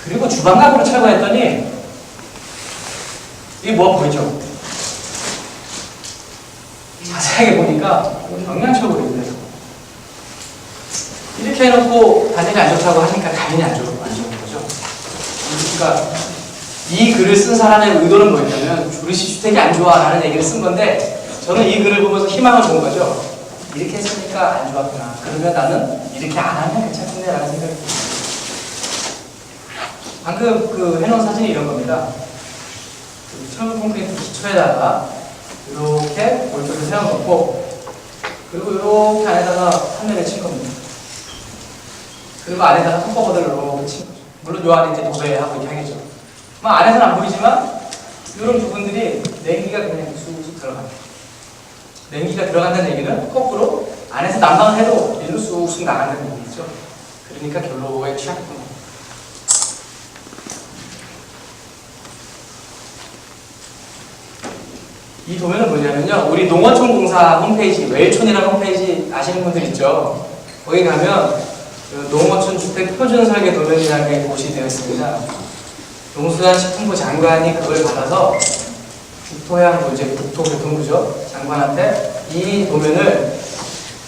그리고 주방 가구를 철거했더니 이게 뭐 보이죠? 자세하게 보니까 경량철거인데 이렇게 해놓고 단열이 안 좋다고 하니까 당연히 안 좋은 거죠. 그러니까 이 글을 쓴 사람의 의도는 뭐였냐면 조리시 주택이 안 좋아라는 얘기를 쓴 건데 저는 이 글을 보면서 희망을 본 거죠. 이렇게 했으니까 안 좋았구나. 그러면 나는 이렇게 안 하면 괜찮겠네 라는 생각이 듭니다. 방금 그 해놓은 사진이 이런 겁니다. 철근 콘크리트 기초에다가 이렇게 볼트를 세워놓고 그리고 이렇게 안에다가 판넬을 친 겁니다. 그리고 안에다가 톱버거들을 이렇게 친 거죠. 물론 요 안에 이제 도배하고 이렇게 하겠죠. 안에서는 안 보이지만 이런 부분들이 냉기가 그냥 쑥쑥 들어갑니다. 냉기가 들어간다는 얘기는 거꾸로 안에서 난방을 해도 일로 쑥쑥 나간다는 얘기죠. 그러니까 결로에 취약합니다. 이 도면은 뭐냐면요. 우리 농어촌공사 홈페이지, 웰촌이라는 홈페이지 아시는 분들 있죠? 거기 가면 농어촌 주택 표준 설계 도면이라는 게 고시되어 있습니다. 농수산식품부 장관이 그걸 받아서 국토해양부, 이제 국토교통부죠. 장관한테 이 도면을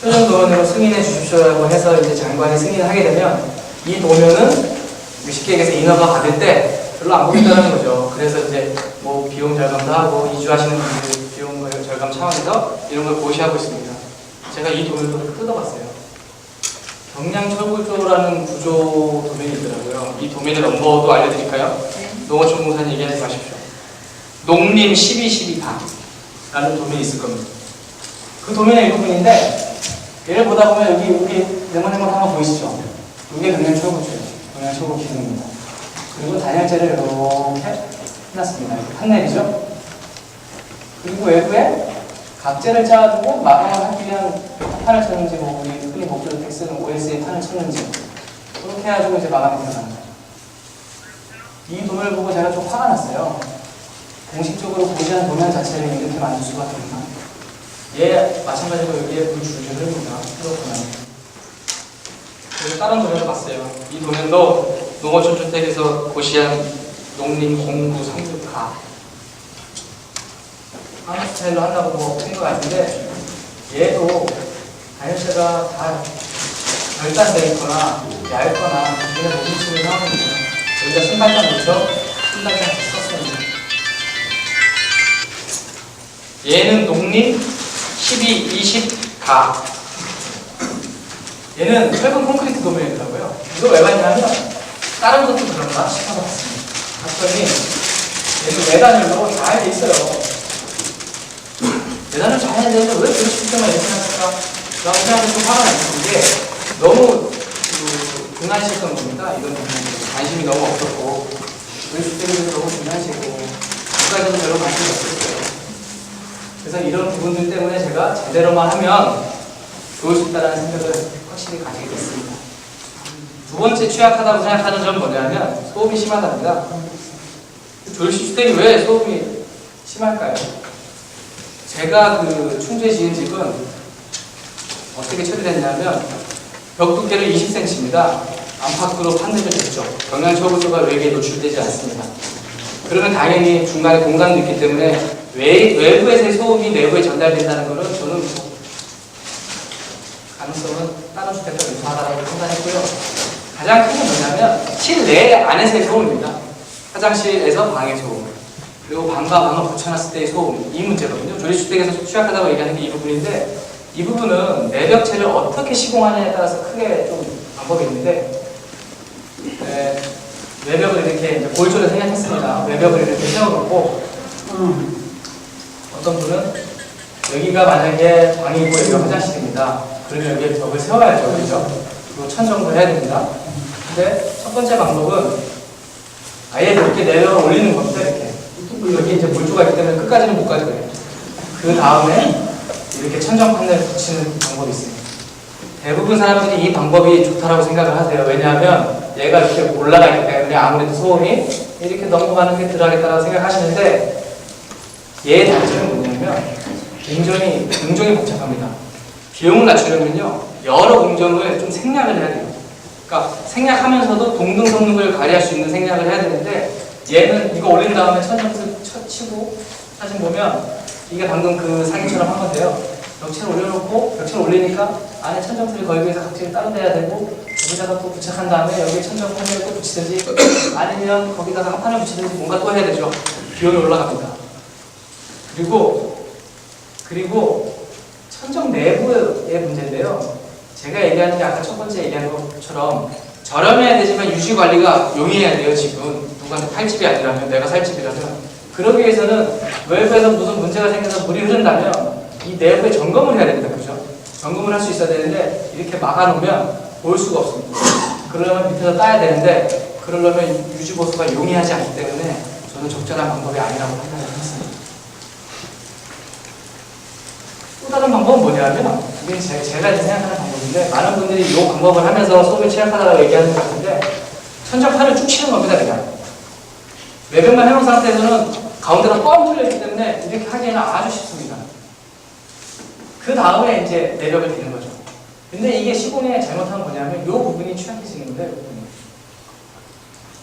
표준 도면으로 승인해 주십시오라고 해서 이제 장관이 승인하게 되면 이 도면은 쉽게 얘기해서 인허가 받을 때 별로 안 보인다는 거죠. 그래서 이제 뭐 비용 절감도 하고 이주하시는 분들 비용 절감 차원에서 이런 걸 고시하고 있습니다. 제가 이 도면을 뜯어봤어요. 경량철구조라는 구조 도면이 있더라고요. 이 도면의 넘버도 알려드릴까요? 농어촌공사는 얘기하지 마십시오. 농림 1212다 라는 도면이 있을 겁니다. 그 도면의 일부분인데 얘를 보다 보면 여기 네모네모 한번 보이시죠? 이게 경량철구조예요. 경량철구 기둥입니다. 그리고 단열재를 이렇게 해놨습니다. 이렇게 판넬이죠? 그리고 외부에 각재를 짜가지고 마감을 하기 위한 판을 쳤는지, 뭐 우리 흔히 목조주택 쓰는 OSA 판을 쳤는지 그렇게 해가지고 이제 마감이 들어가는 거죠. 이 도면을 보고 제가 좀 화가 났어요. 공식적으로 고시한 도면 자체를 이렇게 만들 수가 있나? 얘 마찬가지로 여기에 불 줄줄 흐릅니다. 그렇구나. 그래서 다른 도면을 봤어요. 이 도면도 농어촌 주택에서 고시한 농림 공구 3급가 한국 스타일로 한다고 뭐 생각 같은데 얘도 단열재가 다 결단되어 있거나 얇거나 그냥 녹음치는 상황입니다. 여기다 신발장 넣죠? 신발장 썼습니다. 얘는 농림 1220가 얘는 철근 콘크리트 도면이더라고요. 이거 왜 봤냐면 다른 것도 그런가 싶어서 봤습니다. 봤더니 얘는 매단열로 잘 돼 있어요. 매단을 잘 해야 되는데 왜 그렇게 때만 이렇게 하실까? 라고 생각해서 좀 화가 났는데 너무 등한시했던 겁니다. 이건 관심이 너무 없었고 우리 주택에서 너무 등한시했고 누가에도 별로 관심이 없었어요. 그래서 이런 부분들 때문에 제가 제대로만 하면 좋을 수 있다는 생각을 확실히 가지게 됐습니다. 두 번째 취약하다고 생각하는 점은 뭐냐면 소음이 심하답니다. 조립식 주택이 왜 소음이 심할까요? 제가 그 충주에 지은 집은 어떻게 처리됐냐면 벽 두께를 20cm입니다. 안팎으로 판넬을 댔죠. 경량철구조가 외부에 노출되지 않습니다. 그러면 당연히 중간에 공간도 있기 때문에 외부에서의 소음이 내부에 전달된다는 것은 저는 가능성은 다른 주택과 유사하다고 판단했고요. 가장 큰 건 뭐냐면 실내 안에서의 소음입니다. 화장실에서 방의 소음, 그리고 방과 방을 붙여놨을 때의 소음, 이 문제거든요. 조립주택에서 취약하다고 얘기하는 게 이 부분인데 이 부분은 내벽체를 어떻게 시공하느냐에 따라서 크게 좀 방법이 있는데 외벽을 이렇게 이제 골조를 생략했습니다. 외벽을 이렇게 세워놓고 어떤 분은 여기가 만약에 방이고 여기가 화장실입니다. 그러면 여기에 벽을 세워야죠. 그렇죠? 그리고 천정도 해야 됩니다. 근데 첫 번째 방법은 아예 이렇게 내려가 올리는 겁니다. 이렇게. 여기 이제 골조가 있기 때문에 끝까지는 못 가죠. 그 다음에 이렇게 천정 판넬을 붙이는 방법이 있습니다. 대부분 사람들이 이 방법이 좋다라고 생각을 하세요. 왜냐하면 얘가 이렇게 올라가 있기 때문에 아무래도 소음이 이렇게 넘어가는 게 덜하겠다고 생각하시는데 얘의 단점은 뭐냐면 굉장히 복잡합니다. 비용을 낮추려면요 여러 공정을 좀 생략을 해야 돼요. 그러니까 생략하면서도 동등 성능을 발휘할 수 있는 생략을 해야 되는데 얘는 이거 올린 다음에 천정틀 치고 사진 보면 이게 방금 그 사진처럼 한 건데요. 벽체를 올려놓고 벽체를 올리니까 안에 천정틀을 걸기 위해서 각질을 따로 대야 되고 여기다가 또 부착한 다음에 여기 천정 판넬을 또 붙이든지 아니면 거기다가 한 판을 붙이든지 뭔가 또 해야 되죠. 비용이 올라갑니다. 그리고 천정 내부의 문제인데요. 제가 얘기하는 게 아까 첫 번째 얘기한 것처럼 저렴해야 되지만 유지 관리가 용이해야 돼요. 지금 누구한테 팔 집이 아니라면, 내가 살 집이라면. 그러기 위해서는 외부에서 무슨 문제가 생겨서 물이 흐른다면 이 내부에 점검을 해야 됩니다. 그죠? 점검을 할 수 있어야 되는데 이렇게 막아놓으면 볼 수가 없습니다. 그러려면 밑에서 따야 되는데 그러려면 유지 보수가 용이하지 않기 때문에 저는 적절한 방법이 아니라고 판단을 했습니다. 또 다른 방법은 뭐냐면 이게 제가 생각하는 방법인데 많은 분들이 이 방법을 하면서 수업에 취약하다고 얘기하는 것 같은데 천정판을 쭉 치는 겁니다. 그냥 외벽만 해놓은 상태에서는 가운데가 뻥 뚫려있기 때문에 이렇게 하기에는 아주 쉽습니다. 그 다음에 이제 내벽을 대는 거죠. 근데 이게 시공의 잘못한 뭐냐면 이 부분이 취약해지는 거예요.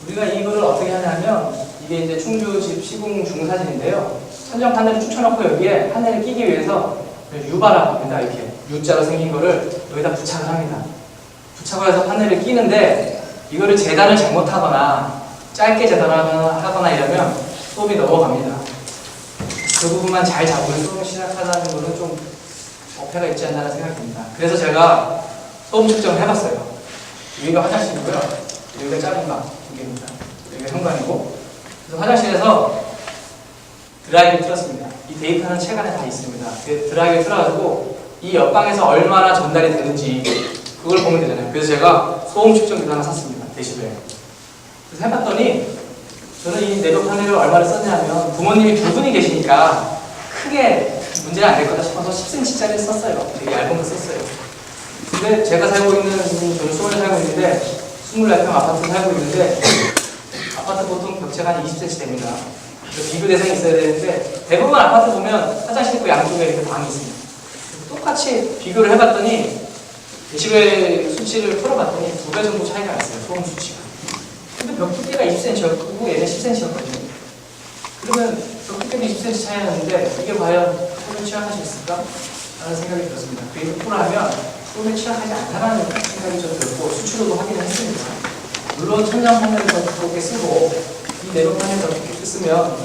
우리가 이거를 어떻게 하냐면 이게 이제 충주집 시공 중사진인데요. 천정 판넬을 쭉 쳐놓고 여기에 판넬을 끼기 위해서 U바라고 합니다. 이렇게 U자로 생긴 거를 여기다 부착을 합니다. 부착을 해서 판넬을 끼는데 이거를 재단을 잘못하거나 짧게 재단하거나 이러면 수업이 넘어갑니다. 그 부분만 잘 잡으면 수업을 시작하자는 거는 좀 어폐가 있지 않나라는 생각이 듭니다. 그래서 제가 소음 측정을 해봤어요. 여기가 화장실이고요. 여기가 작은 방 두 개입니다. 여기가 현관이고. 그래서 화장실에서 드라이기를 틀었습니다. 이 데이터는 책 안에 다 있습니다. 그 드라이기를 틀어가지고 이 옆방에서 얼마나 전달이 되는지 그걸 보면 되잖아요. 그래서 제가 소음 측정기를 하나 샀습니다. 데시벨. 그래서 해봤더니 저는 이 내벽 판넬을 얼마를 썼냐면 부모님이 두 분이 계시니까 크게 문제는 안 될 거다 싶어서 10cm짜리를 썼어요. 되게 얇은 거 썼어요. 근데 제가 살고 있는, 저는 수원에 살고 있는데 24평 아파트 살고 있는데 아파트 보통 벽체가 한 20cm 됩니다. 비교 대상이 있어야 되는데 대부분 아파트 보면 화장실 있고 양쪽에 이렇게 방이 있습니다. 똑같이 비교를 해봤더니 데시벨 수치를 풀어봤더니 2배 정도 차이가 났어요. 소음 수치가. 근데 벽 두께가 20cm였고 얘는 10cm였거든요. 그러면 벽 두께도 20cm 차이 나는데 이게 과연 소음에 취약할 수 있을까? 라는 생각이 들었습니다. 그게 풀하면 소음에 취약하지 않다는 생각이 좀 들었고 수치로도 확인을 했습니다. 물론 천장 판넬을 더 두껍게 쓰고 이 내벽 판넬을 더 두껍게 쓰면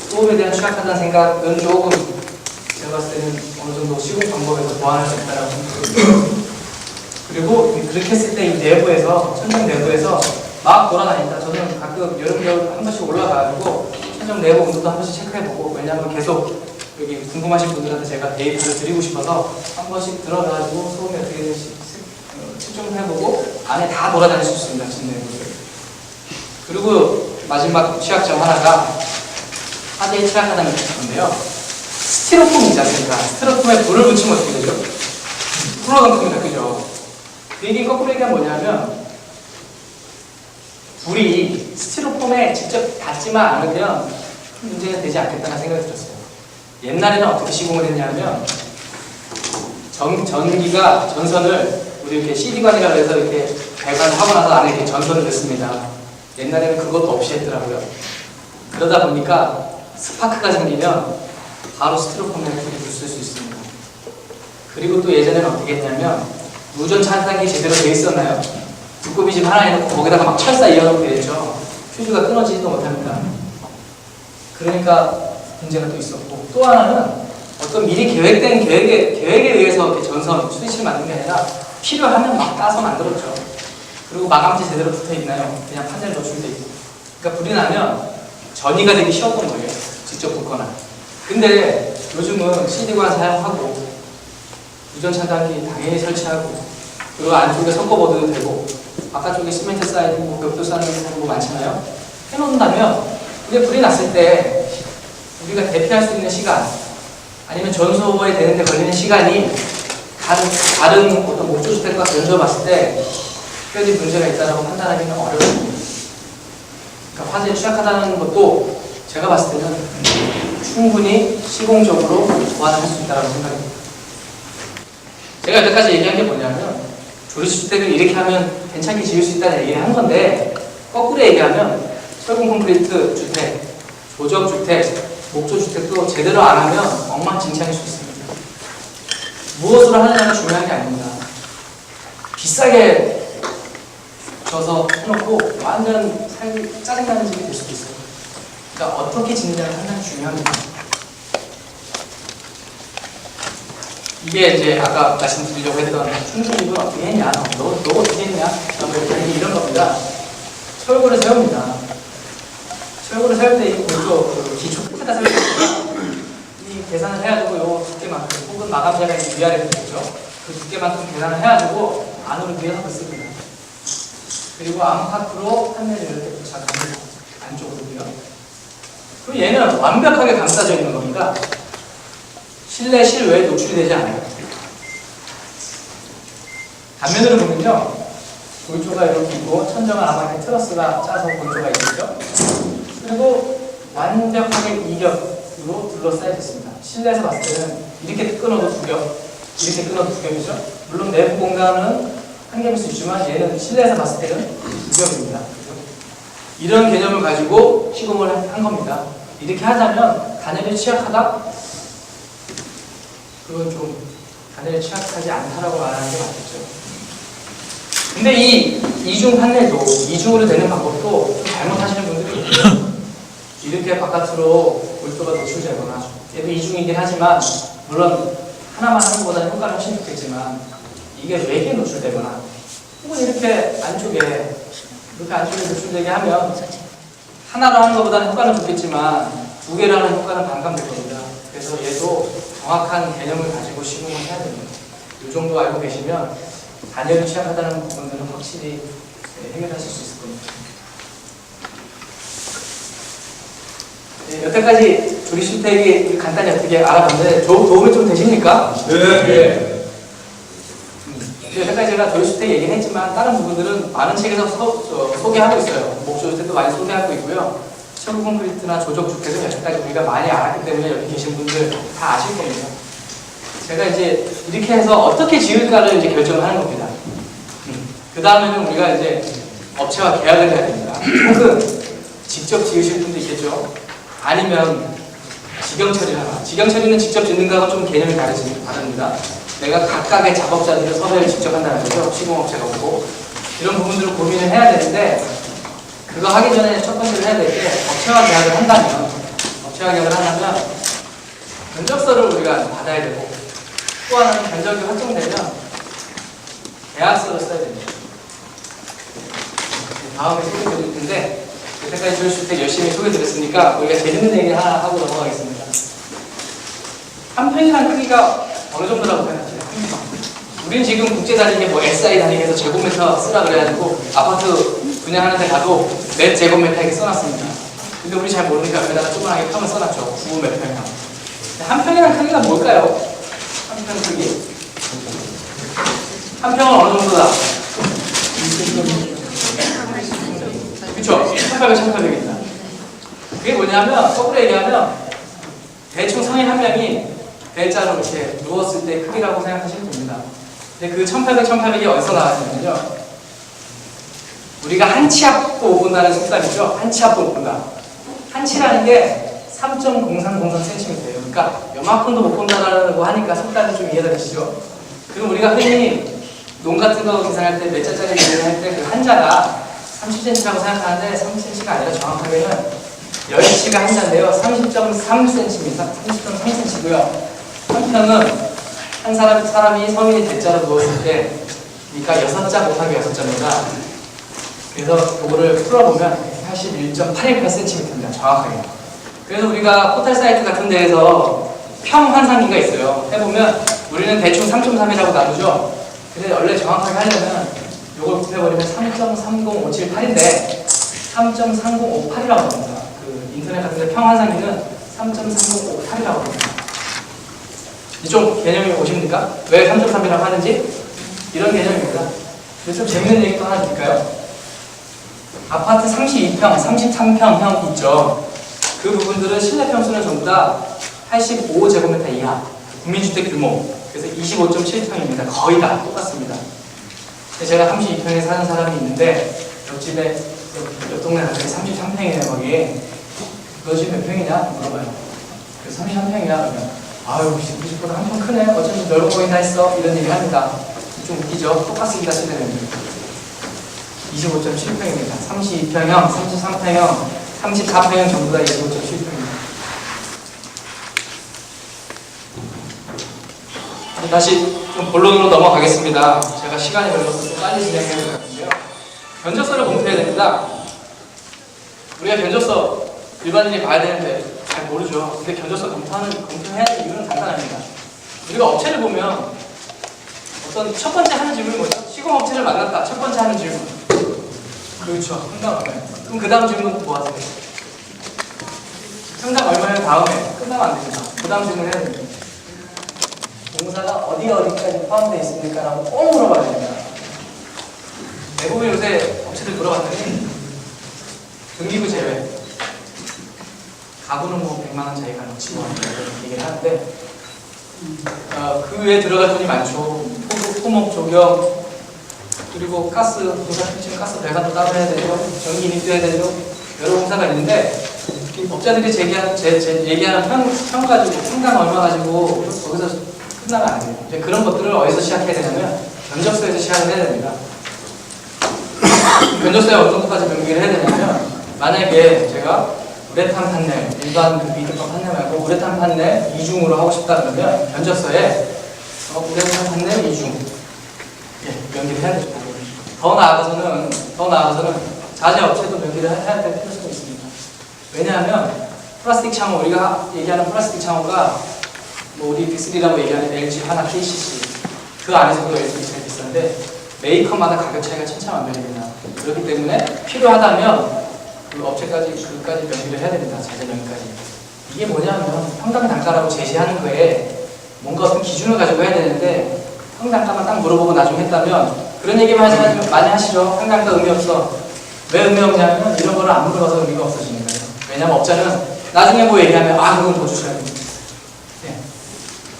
소음에 대한 취약하다는 생각은 조금 제가 봤을 때는 어느 정도 시공 방법에서 보완할 수 있다고 생각합니다. 그리고 그렇게 했을 때 이 내부에서, 천장 내부에서 막 돌아다닌다. 저는 가끔 여름, 겨울 한 번씩 올라가가지고 천장 내부 온도도 한 번씩 체크해보고, 왜냐하면 계속 여기 궁금하신 분들한테 제가 데이터를 드리고 싶어서 한 번씩 들어가가지고 소음이 어떻게 되는지 측정을 해보고 안에 다 돌아다닐 수 있습니다. 집 내부를. 그리고 마지막 취약점 하나가 화재에 취약하다는 건데요. 스티로폼 있지 않습니까? 스티로폼에 불을 붙이면 어떻게 되죠? 불어가 큽니다. 그죠? 그 얘기 거꾸로 얘기하면 뭐냐면 불이 스티로폼에 직접 닿지만 않으면 큰 문제가 되지 않겠다는 생각이 들었어요. 옛날에는 어떻게 시공을 했냐면 전기가 전선을 우리 이렇게 CD관이라고 해서 이렇게 배관을 하고 나서 안에 이렇게 전선을 넣습니다. 옛날에는 그것도 없이 했더라고요. 그러다 보니까 스파크가 생기면 바로 스티로폼에 불이 붙을 수 있습니다. 그리고 또 예전에는 어떻게 했냐면 무전 차단기 제대로 돼 있었나요? 두꺼비 집 하나 해놓고 거기다가 막 철사 이어놓고 이랬죠. 퓨즈가 끊어지지도 못합니다. 그러니까 문제가 또 있었고, 또 하나는 어떤 미리 계획된 계획에 의해서 이렇게 전선, 스위치를 만든 게 아니라 필요하면 막 따서 만들었죠. 그리고 마감재 제대로 붙어 있나요? 그냥 판넬 노출돼 있고. 그러니까 불이 나면 전이가 되기 쉬웠던 거예요. 직접 붙거나. 근데 요즘은 CD관 사용하고 무전 차단기 당연히 설치하고, 그리고 안쪽에 섞어버려도 되고, 바깥쪽에 시멘트 쌓이고 뭐 벽도 쌓는 거 많잖아요. 해놓는다면 근데 불이 났을 때 우리가 대피할 수 있는 시간, 아니면 전소에 되는데 걸리는 시간이 다른 어떤 목조주택과 견주어 봤을 때 특별히 문제가 있다고 판단하기는 어렵습니다. 그러니까 화재에 취약하다는 것도 제가 봤을 때는 충분히 시공적으로 보완할 수 있다고 생각합니다. 제가 여태까지 얘기한 게 뭐냐면 조립주택을 이렇게 하면 괜찮게 지을 수 있다는 얘기를 한 건데, 거꾸로 얘기하면 철근 콘크리트 주택, 조적주택, 목조주택도 제대로 안 하면 엉망진창일 수 있습니다. 무엇으로 하느냐가 중요한 게 아닙니다. 비싸게 져서 해놓고 완전 살기 짜증나는 집이 될 수도 있어요. 그러니까 어떻게 짓느냐가 상당히 중요합니다. 이게 이제 아까 말씀드리려고 했던 춘수집은 어떻게 했냐, 너 어떻게 했냐, 이런 겁니다. 철골을 세웁니다. 철골을 세울 때 이 골조, 그 기초 끝에다 세울 때 이 계산을 해가지고 요 두께만큼, 혹은 마감재가 위아래로 되겠죠. 그 두께만큼 계산을 해가지고 안으로 위에서 넣습니다. 그리고 안팎으로 판넬을 이렇게 부착합니다. 안쪽으로요. 그리고 얘는 완벽하게 감싸져 있는 겁니다. 실내, 실외에 노출이 되지 않아요. 단면으로 보면요, 골조가 이렇게 있고 천정은 아마 트러스가 짜서 골조가 있겠죠. 그리고 완벽하게 이겹으로 둘러싸여 있습니다. 실내에서 봤을 때는 이렇게 끊어도 두 겹, 이렇게 끊어도 두 겹이죠. 물론 내부 공간은 한 겹일 수 있지만 얘는 실내에서 봤을 때는 두 겹입니다. 이런 개념을 가지고 시공을 한 겁니다. 이렇게 하자면 단열에 취약하다? 그건 좀 단열에 취약하지 않다라고 말하는 게 맞겠죠. 근데 이 이중 판넬도, 이중으로 되는 방법도 좀 잘못하시는 분들이 있어요. 이렇게 바깥으로 골조가 노출되거나, 얘도 이중이긴 하지만, 물론 하나만 하는 것보다는 효과는 훨씬 좋겠지만, 이게 외게 노출되거나, 혹은 이렇게 안쪽에 노출되게 하면, 하나로 하는 것보다는 효과는 좋겠지만, 두 개로 하는 효과는 반감될 겁니다. 그래서 얘도 정확한 개념을 가지고 시공을 해야 됩니다. 이 정도 알고 계시면 단열이 취약하다는 부분들은 확실히 해결하실 수 있을 겁니다. 네, 여태까지 조립주택이 간단히 어떻게 알아봤는데 도움이 좀 되십니까? 네. 여태까지 제가 조립주택 얘기를 했지만 다른 부분들은 많은 책에서 소개하고 있어요. 목조주택도 많이 소개하고 있고요. 철근 콘크리트나 조적주택은 여태까지 우리가 많이 알았기 때문에 여기 계신 분들 다 아실 겁니다. 제가 이제 이렇게 해서 어떻게 지을까를 이제 결정을 하는 겁니다. 그 다음에는 우리가 이제 업체와 계약을 해야 됩니다. 혹은 직접 지으실 분도 있겠죠. 아니면 직영 처리를 하나. 직영 처리는 직접 짓는 거하고 좀 개념이 다릅니다. 내가 각각의 작업자들을 섭외를 직접 한다는 거죠. 시공업체가 오고. 이런 부분들을 고민을 해야 되는데, 그거 하기 전에 첫 번째로 해야 될 게, 업체와 계약을 한다면, 견적서를 우리가 받아야 되고, 또 하나는 견적이 확정되면 계약서를 써야 됩니다. 다음에 소개해드릴 텐데, 여태까지 조립주택 열심히 소개해드렸으니까 우리가 재밌는 얘기 하나 하고 넘어가겠습니다. 한 평이란 크기가 어느 정도라고 생각하세요? 우리는 지금 국제단위에 뭐 SI 단위에서 제곱미터 쓰라 그래가지고 아파트 분양하는 데 가도 몇 제곱미터 이렇게 써놨습니다. 근데 우리 잘 모르니까 옆에다가 조그맣게 평을 써놨죠. 9 몇 평이나. 한 평이란 크기가 뭘까요? 한 평 크기. 한 평은 어느 정도다? 그쵸? 1800입니다. 그게 뭐냐면, 거꾸로 얘기하면, 대충 성인 한 명이 대자로 이렇게 누웠을 때 크기라고 생각하시면 됩니다. 근데 그 1800이 어디서 나왔냐면요. 우리가 한 치 앞도 못 본다는 속담이죠. 한 치 앞도 못 본다. 한 치라는 게 3.0303cm예요. 그러니까 요만큼도 못 본다고 하니까 속담이 좀 이해가 되시죠? 그럼 우리가 흔히 농 같은 거 계산할 때 몇 자짜리 계산을 할 때 그 한자가 30cm라고 생각하는데 30cm가 아니라 정확하게는 10치가 한자인데요. 30.3cm입니다. 30.3cm고요. 한평은 한 사람이 성인이 대자로 누웠을 때, 그러니까 6자 곱하기 6자입니다. 그래서 그거를 풀어보면 81.818cm입니다. 정확하게. 그래서 우리가 포털 사이트 같은 데에서 평 환산기가 있어요. 해보면 우리는 대충 3.3이라고 나누죠. 근데 원래 정확하게 하려면 이걸 곱해버리면 3.30578인데 3.3058이라고 합니다. 그 인터넷 같은 데 평 환산기는 3.3058이라고 합니다. 이쪽 개념이 오십니까? 왜 3.3이라고 하는지? 이런 개념입니다. 근데 좀 재밌는 얘기 또 하나 드릴까요? 아파트 32평, 33평형 있죠. 그 부분들은 실내 평수는 전부 다 85제곱미터 이하 국민주택 규모, 그래서 25.7평입니다. 거의 다 똑같습니다. 제가 32평에 사는 사람이 있는데 옆집에 옆 동네 남자이 33평이에요. 거기 너 집 몇 평이냐? 물어봐요. 그래서 33평이야. 그러면 아유 우리 집보다 한 평 크네. 어쩐지 넓어 보인다 했어. 이런 얘기 합니다. 좀 웃기죠? 똑같습니다. 시대는 25.7평입니다. 32평형, 33평형, 34평형 전부 다 25.7평입니다. 다시 좀 본론으로 넘어가겠습니다. 제가 시간이 걸려서 좀 빨리 진행해야 될 것 같은데요. 견적서를 공표해야 됩니다. 우리가 견적서 일반인이 봐야 되는데 잘 모르죠. 근데 견적서 공표해야 될 이유는 간단합니다. 우리가 업체를 보면 어떤 첫 번째 하는 질문이 뭐죠? 시공업체를 만났다. 첫 번째 하는 질문. 그렇죠. 상담 얼마예요? 그럼 그 다음 질문 뭐 하세요? 상담 얼마예요? 다음에 끝나면 안 됩니다. 그 다음 질문 해야 됩니다. 공사가 어디까지 포함되어 있습니까? 라고 꼭 물어봐야 됩니다. 대부분 요새 업체들 물어봤더니 등기부 제외, 가구는 뭐 100만원짜리가 넘치고 이런 얘기를 하는데 그 외에 들어갈 돈이 많죠. 토목 조경, 그리고 가스, 부산 가스 배관도 따로 해야 되죠. 전기 인입도 해야 되죠. 여러 공사가 있는데 업자들이 얘기하는 평 가지고, 평당 얼마 가지고 거기서 끝나면 안 돼요. 이제 그런 것들을 어디서 시작해야 되냐면 견적서에서 시작을 해야 됩니다. 견적서에 어떤 것까지 명기를 해야 되냐면 만약에 제가 우레탄 판넬, 일반 그 비드법 판넬 말고 우레탄 판넬 이중으로 하고 싶다 그러면 견적서에 우레탄 판넬 이중 명기를 해야 되죠. 더 나아가서는 자재 업체도 명기를 해야 될 필요성이 있습니다. 왜냐하면 플라스틱 창호, 우리가 얘기하는 플라스틱 창호가 뭐 우리 빅3라고 얘기하는 LG, 하나, KCC 그 안에서도 LG가 제일 비싼데 메이커마다 가격 차이가 천차만별입니다. 그렇기 때문에 필요하다면 그 업체까지 그까지 명기를 해야 됩니다. 자재 명기까지. 이게 뭐냐면 평당 단가라고 제시하는 거에 뭔가 어떤 기준을 가지고 해야 되는데 평당 단가만 딱 물어보고 나중에 했다면 그런 얘기만 많이 하시죠. 평당 단가 의미 없어. 왜 의미 없냐면 이런 거를 안 물어봐서 의미가 없어지는 거예요. 왜냐면 업자는 나중에 뭐 얘기하면 그건 더 주셔야 됩니다.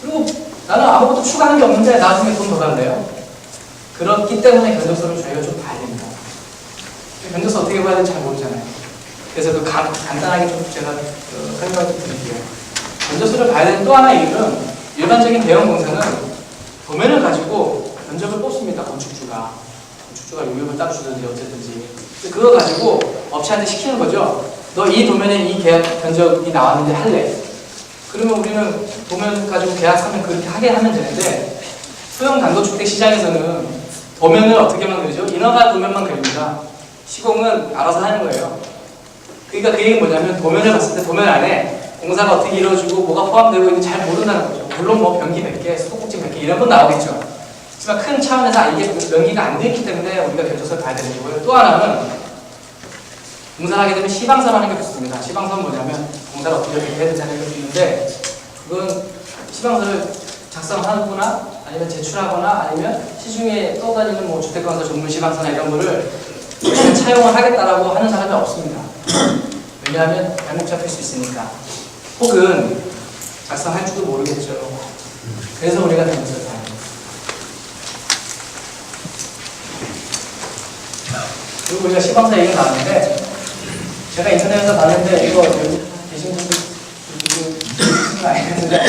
그리고 나는 아무것도 추가하는 게 없는데 나중에 돈 더 달래요. 그렇기 때문에 견적서를 저희가 좀 봐야 됩니다. 견적서 어떻게 봐야 되는지 잘 모르잖아요. 그래서 간단하게 좀 제가 설명을 좀 드릴게요. 견적서를 봐야 되는 또 하나의 이유는 일반적인 대형 공사는 도면을 가지고 견적을 뽑습니다. 건축주가 요금을 따로 주든지 어쨌든지. 그거 가지고 업체한테 시키는 거죠. 너 이 도면에 이 계약 견적이 나왔는데 할래? 그러면 우리는 도면 가지고 계약하면 그렇게 하게 하면 되는데 소형 단독주택 시장에서는 도면을 어떻게 만들죠? 인허가 도면만 그립니다. 시공은 알아서 하는 거예요. 그러니까 그 얘기는 뭐냐면 도면을 봤을 때 도면 안에 공사가 어떻게 이루어지고 뭐가 포함되고 있는지 잘 모른다는 거죠. 물론 뭐 변기 100개, 수도꼭지 100개 이런 건 나오겠죠. 하지만 큰 차원에서 이게 명기가 안 돼 있기 때문에 우리가 견적서를 봐야 되는 거고요. 또 하나는 공사를 하게 되면 시방서라는 게 붙습니다. 시방서는 뭐냐면 공사를 어떻게 해야 되는지 있는데 그건 시방서를 작성하거나 아니면 제출하거나 아니면 시중에 떠다니는 뭐 주택관서 전문 시방서나 이런 거를 차용을 하겠다라고 하는 사람이 없습니다. 왜냐하면 잘못 잡힐 수 있으니까. 혹은 작성할 줄도 모르겠죠. 그래서 우리가 견적서를 봐야 합니다. 그리고 우리가 시방서 얘기가 나왔는데 제가 인터넷에서 봤는데 이거 여기 계신 분들 아니겠는데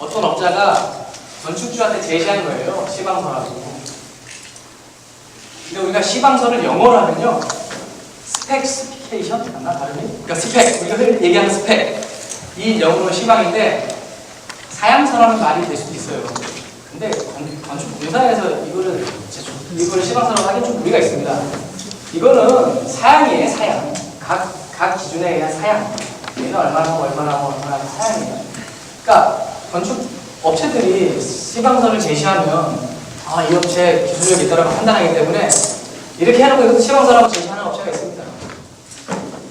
어떤 업자가 건축주한테 제시한 거예요. 시방서라고. 근데 우리가 시방서를 영어로 하면요. 스펙시피케이션 맞나 발음이? 그러니까 스펙, 우리가 흔히 얘기하는 스펙. 이 영어로 시방인데 사양서라는 말이 될 수도 있어요. 근데 건축 공사에서 이거를 시방서라고 하긴 좀 무리가 있습니다. 이거는 사양이에요, 사양. 각 기준에 의한 사양. 얘는 얼마나 하고 사양이에요. 그러니까 건축 업체들이 시방서를 제시하면 이 업체 기술력이 있다고 판단하기 때문에 이렇게 해놓고 이것도 시방서라고 제시하는 업체가 있습니다.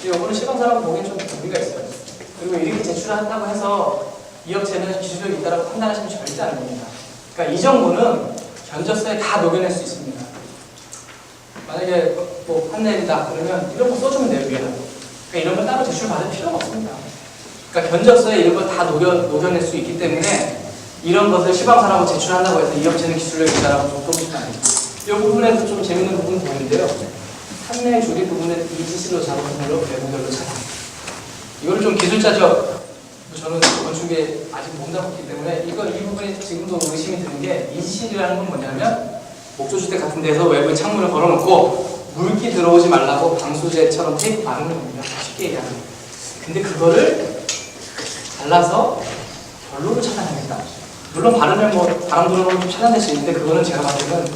이거는 시방서라고 보기엔 좀 무리가 있어요. 그리고 이렇게 제출한다고 해서 이 업체는 기술력이 있다고 판단하시면 절대 안 됩니다. 그러니까 이 정보는 견적서에 다 녹여낼 수 있습니다. 만약에 뭐 판넬이다 그러면 이런 거 써주면 돼요, 위에다. 그러니까 이런 걸 따로 제출 받을 필요가 없습니다. 그러니까 견적서에 이런 걸 다 녹여낼 수 있기 때문에 이런 것을 시방사라고 제출한다고 해서 이 업체는 기술력이 있다라고 좀 쏘고 아닙니다. 이 부분에서 좀 재밌는 부분이 보이는데요. 판매 조립 부분은 EGC로 작업물로 외부별로 차단. 이거를 좀 기술자적, 저는 건축에 아직 몸담았기 때문에 이 부분이 지금도 의심이 드는 게 EGC라는 건 뭐냐면 목조주택 같은 데서 외부에 창문을 걸어놓고 물기 들어오지 말라고 방수제처럼 테이프 바르는 겁니다. 쉽게 얘기하면. 근데 그거를 잘라서 결로를 차단합니다. 물론 바르면 뭐 바람 들어오면 좀 차단될 수 있는데 그거는 제가 봤을 때는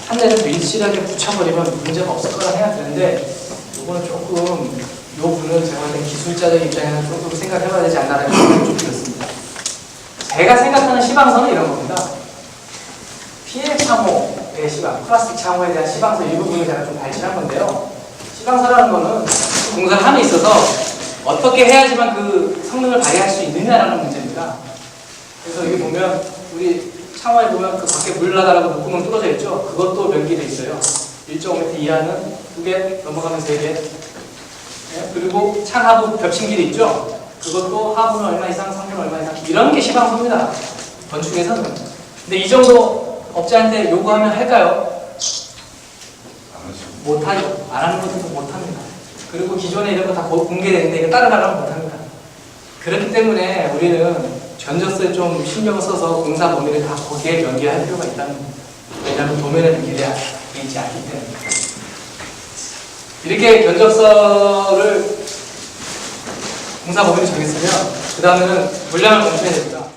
판넬을 밀실하게 붙여버리면 문제가 없을 거라 해야 되는데 이거는 조금 이 부분은 제가 봤을 때 기술자적 입장에서 조금 생각해봐야 되지 않나라는 생각이 좀 들었습니다. 제가 생각하는 시방서는 이런 겁니다. PL 창호의 시방, 플라스틱 창호에 대한 시방서 일부분을 제가 좀 발췌한 건데요. 시방서라는 거는 공사를 함에 있어서 어떻게 해야지만 그 성능을 발휘할 수 있느냐라는 문제입니다. 그래서 여기 보면 우리 창호에 보면 그 밖에 물 나가라고 목구멍 뚫어져 있죠. 그것도 명기돼 있어요. 1.5m 이하는 2개, 넘어가면 3개. 네? 그리고 창하부 겹친 길이 있죠. 그것도 하부는 얼마 이상, 상부는 얼마 이상. 이런 게 시방서입니다. 건축에서는. 근데 이 정도 업자한테 요구하면 할까요? 못하죠. 안 하는 것도 못합니다. 그리고 기존에 이런 거 다 공개되는데 이거 따라가려면 못합니다. 그렇기 때문에 우리는 견적서에 좀 신경을 써서 공사 범위를 다 거기에 연계할 필요가 있다는 겁니다. 왜냐하면 도면에는 기대되어 있지 않기 때문에. 이렇게 견적서를 공사 범위를 정했으면 그 다음에는 물량을 검토해야 됩니다.